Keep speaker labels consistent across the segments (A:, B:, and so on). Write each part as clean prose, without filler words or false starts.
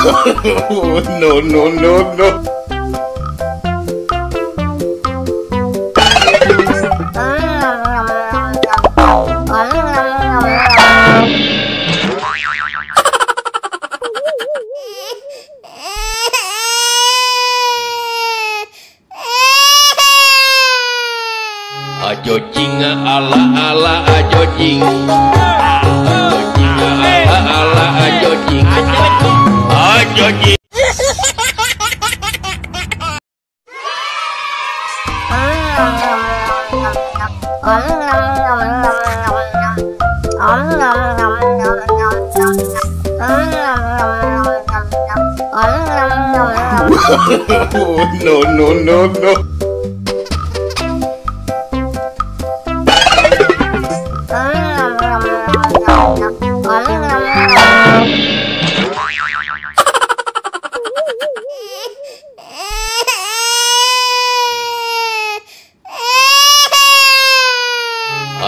A: No, no, no, no.
B: Ajo jing ala ala ajo jing. Ajo jing ala ala ajo jing. Ajo jing.
A: No, no, no, no.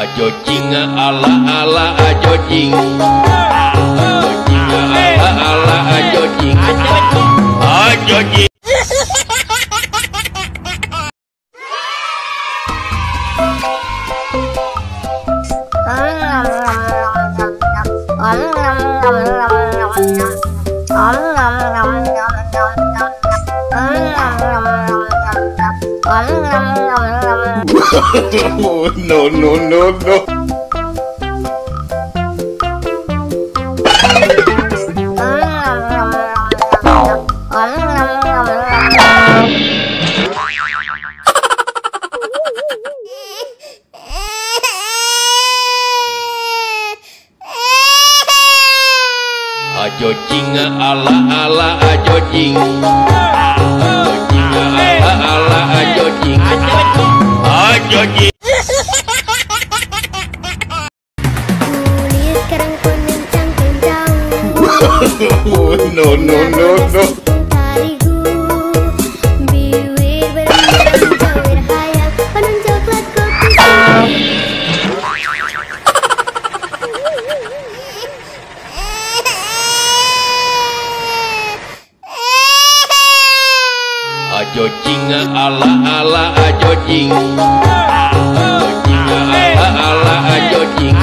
B: Ajo jing ala ala ajo jing. Ajo jing ala ala ajo jing. Ajo jing.
A: No, no, no, no.
B: Ajo jing ala ala ajo jing. Ajo jing ala ala ajo jing. Ajo jing.
C: Kulit kerang pun kencang-kencang.
A: No, no, no, no.
C: Tarigu bibir berjauh hayal penuh coklat kopi.
B: Ajo jing ala ala ajo jing. Ajo jing ala ala ajo jing.